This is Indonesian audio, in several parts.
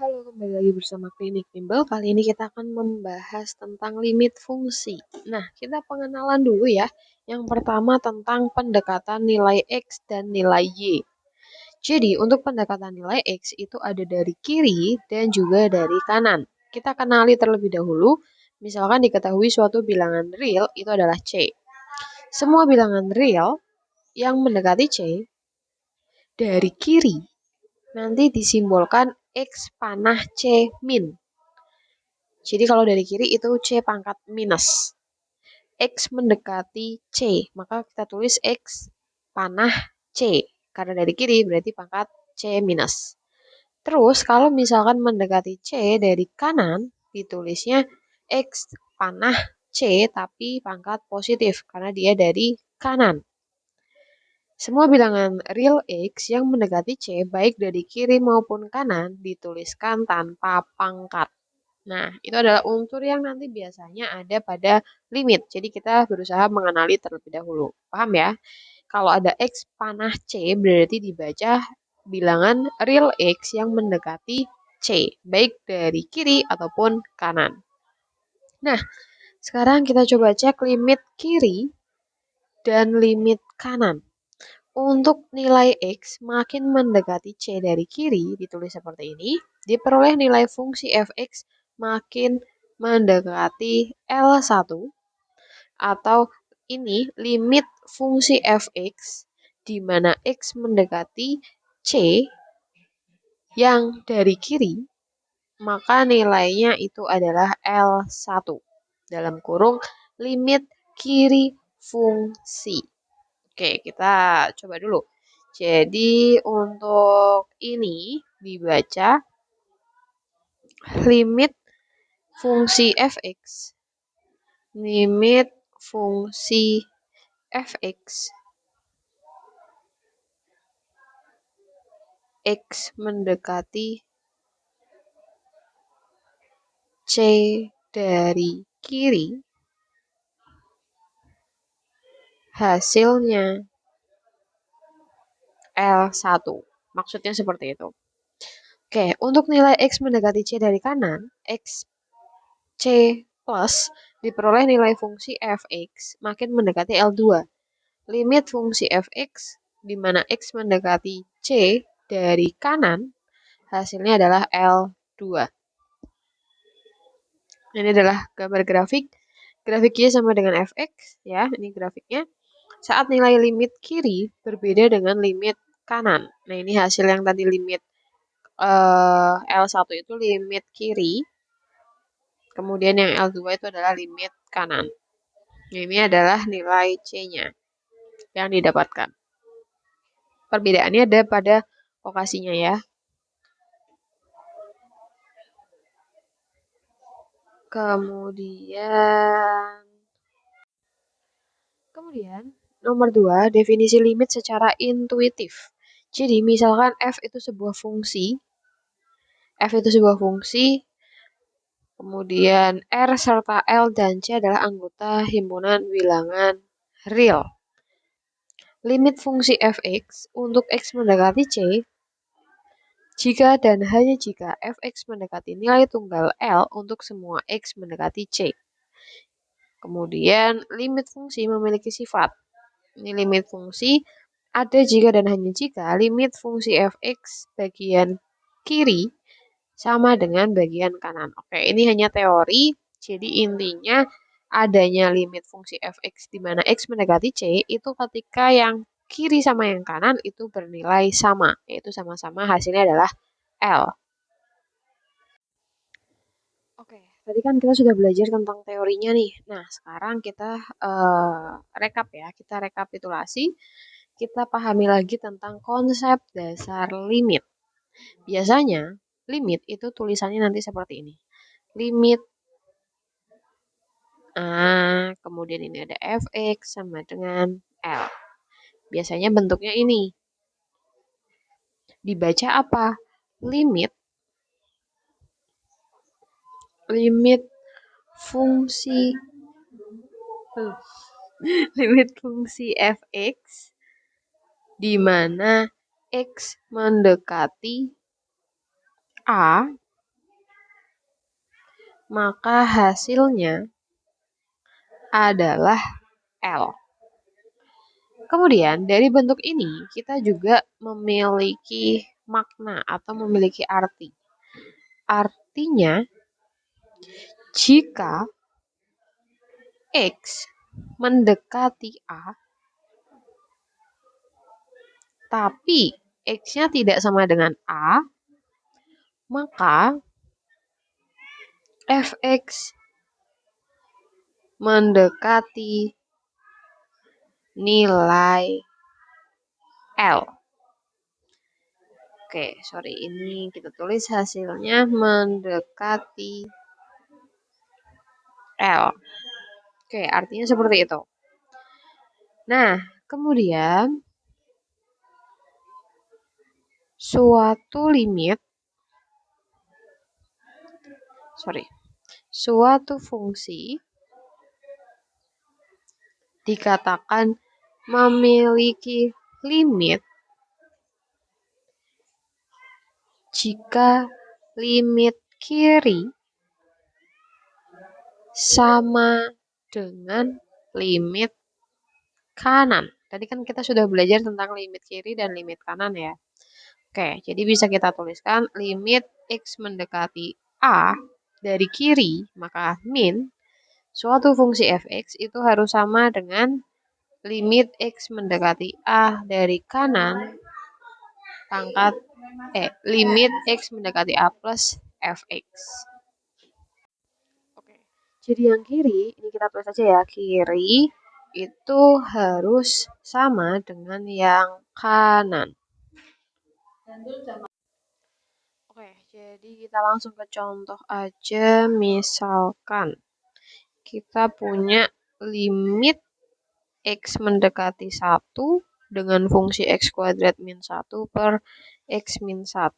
Halo, kembali lagi bersama Klinik Bimbel. Kali ini kita akan membahas tentang limit fungsi. Nah, kita pengenalan dulu ya. Yang pertama tentang pendekatan nilai X dan nilai Y. Jadi, untuk pendekatan nilai X itu ada dari kiri dan juga dari kanan. Kita kenali terlebih dahulu. Misalkan diketahui suatu bilangan real itu adalah C. Semua bilangan real yang mendekati C dari kiri nanti disimbolkan X panah C min. Jadi kalau dari kiri itu C pangkat minus. X mendekati C, maka kita tulis X panah C. Karena dari kiri berarti pangkat C minus. Terus kalau misalkan mendekati C dari kanan, ditulisnya X panah C tapi pangkat positif karena dia dari kanan. Semua bilangan real X yang mendekati C baik dari kiri maupun kanan dituliskan tanpa pangkat. Nah, itu adalah unsur yang nanti biasanya ada pada limit. Jadi kita berusaha mengenali terlebih dahulu. Paham ya? Kalau ada X panah C berarti dibaca bilangan real X yang mendekati C, baik dari kiri ataupun kanan. Nah, sekarang kita coba cek limit kiri dan limit kanan. Untuk nilai X makin mendekati C dari kiri, ditulis seperti ini, diperoleh nilai fungsi fx makin mendekati L1, atau ini limit fungsi fx di mana X mendekati C yang dari kiri, maka nilainya itu adalah L1, dalam kurung limit kiri fungsi. Oke, kita coba dulu. Jadi untuk ini dibaca limit fungsi fx. Limit fungsi fx. X mendekati C dari kiri. Hasilnya L1. Maksudnya seperti itu. Oke, untuk nilai X mendekati C dari kanan, X C plus diperoleh nilai fungsi fx makin mendekati L2. Limit fungsi fx di mana X mendekati C dari kanan, hasilnya adalah L2. Ini adalah gambar grafik. Grafiknya sama dengan fx, ya, ini grafiknya. Saat nilai limit kiri berbeda dengan limit kanan. Nah, ini hasil yang tadi limit L1 itu limit kiri. Kemudian yang L2 itu adalah limit kanan. Ini adalah nilai C-nya yang didapatkan. Perbedaannya ada pada lokasinya ya. Kemudian nomor 2, definisi limit secara intuitif. Jadi misalkan F itu sebuah fungsi, kemudian R serta L dan C adalah anggota himpunan bilangan real. Limit fungsi fx untuk X mendekati C, jika dan hanya jika fx mendekati nilai tunggal L untuk semua X mendekati C. Kemudian limit fungsi memiliki sifat. Ini limit fungsi ada jika dan hanya jika limit fungsi fx bagian kiri sama dengan bagian kanan. Oke, ini hanya teori. Jadi intinya adanya limit fungsi fx di mana x mendekati c itu ketika yang kiri sama yang kanan itu bernilai sama, yaitu sama-sama hasilnya adalah L. Oke, tadi kan kita sudah belajar tentang teorinya nih. Nah, sekarang kita rekap ya, kita rekapitulasi, kita pahami lagi tentang konsep dasar limit. Biasanya, limit itu tulisannya nanti seperti ini. Limit A, kemudian ini ada fx sama dengan L. Biasanya bentuknya ini. Dibaca apa? Limit fungsi limit fungsi fx di mana x mendekati a maka hasilnya adalah L. Kemudian dari bentuk ini kita juga memiliki makna atau memiliki arti. Artinya jika X mendekati A tapi X-nya tidak sama dengan A, maka Fx mendekati nilai L. Oke, sorry, ini kita tulis hasilnya mendekati L. Oke, artinya seperti itu. Nah, kemudian suatu fungsi dikatakan memiliki limit jika limit kiri sama dengan limit kanan. Tadi kan kita sudah belajar tentang limit kiri dan limit kanan ya. Oke, jadi bisa kita tuliskan limit X mendekati A dari kiri, maka min suatu fungsi fx itu harus sama dengan limit X mendekati A dari kanan pangkat limit X mendekati A plus fx. Oke, jadi yang kiri, ini kita tulis aja ya, kiri itu harus sama dengan yang kanan. Oke, jadi kita langsung ke contoh aja. Misalkan kita punya limit X mendekati 1 dengan fungsi X kuadrat min 1 per X min 1.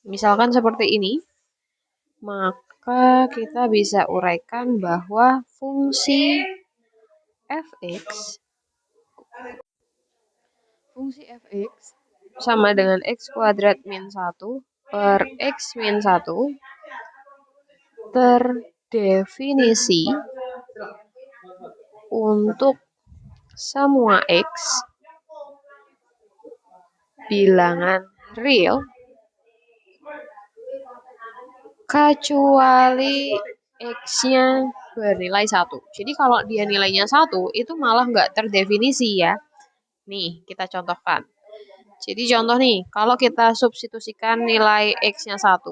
Misalkan seperti ini, maka kita bisa uraikan bahwa fungsi fx sama dengan X kuadrat min 1 per X min 1 terdefinisi untuk semua X bilangan real kecuali X-nya bernilai 1. Jadi kalau dia nilainya 1, itu malah nggak terdefinisi ya. Nih, kita contohkan. Jadi contoh nih, kalau kita substitusikan nilai X-nya 1,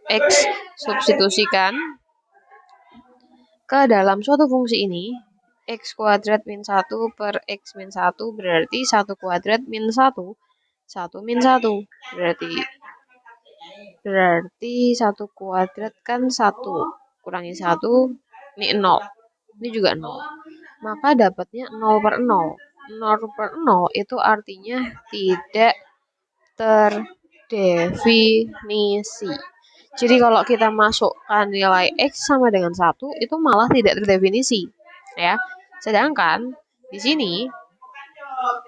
X substitusikan ke dalam suatu fungsi ini, X kuadrat min 1 per X min 1 berarti 1 kuadrat min 1. 1 min 1 berarti 1 kuadrat kan 1 kurangi 1 ini 0, ini juga 0, maka dapatnya 0 per 0. 0 per 0 itu artinya tidak terdefinisi. Jadi kalau kita masukkan nilai X sama dengan 1 itu malah tidak terdefinisi ya. Sedangkan di sini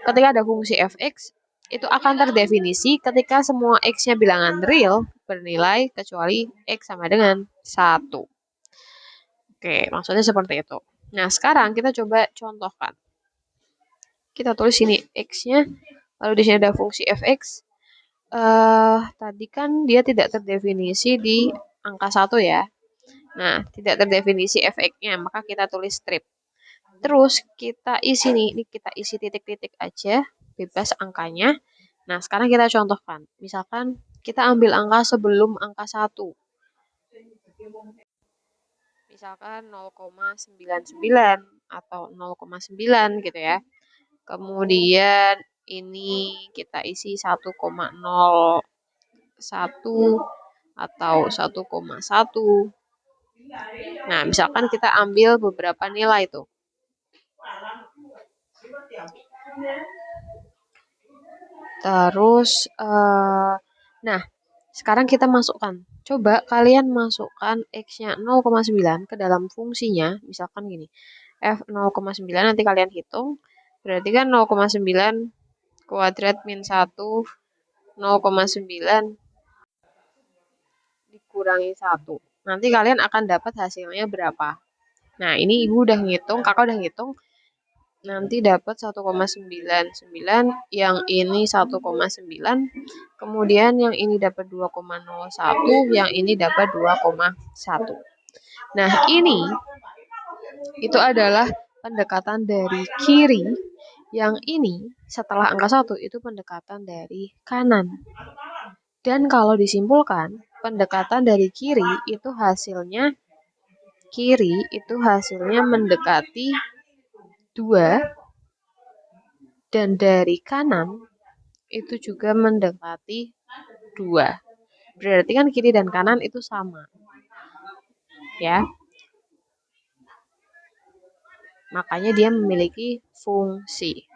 ketika ada fungsi fx itu akan terdefinisi ketika semua X-nya bilangan real bernilai kecuali X sama dengan 1. Oke, maksudnya seperti itu. Nah, sekarang kita coba contohkan. Kita tulis sini X-nya, lalu di sini ada fungsi fx. Tadi kan dia tidak terdefinisi di angka 1 ya. Nah, tidak terdefinisi fx-nya, maka kita tulis strip. Terus kita isi nih, ini kita isi titik-titik aja, bebas angkanya. Nah, sekarang kita contohkan. Misalkan kita ambil angka sebelum angka 1. Misalkan 0,99 atau 0,9 gitu ya. Kemudian ini kita isi 1,01 atau 1,1. Nah, misalkan kita ambil beberapa nilai tuh. Terus, nah, sekarang kita masukkan. Coba kalian masukkan X-nya 0,9 ke dalam fungsinya. Misalkan gini, F 0,9 nanti kalian hitung. Berarti kan 0,9 kuadrat min 1, 0,9 dikurangi 1. Nanti kalian akan dapat hasilnya berapa. Nah, ini ibu udah ngitung, kakak udah ngitung. Nanti dapat 1,99, yang ini 1,9, kemudian yang ini dapat 2,01, yang ini dapat 2,1. Nah, ini itu adalah pendekatan dari kiri, yang ini setelah angka 1 itu pendekatan dari kanan. Dan kalau disimpulkan, pendekatan dari kiri itu hasilnya mendekati 2, dan dari kanan itu juga mendekati 2. Berarti kan kiri dan kanan itu sama. Ya. Makanya dia memiliki fungsi.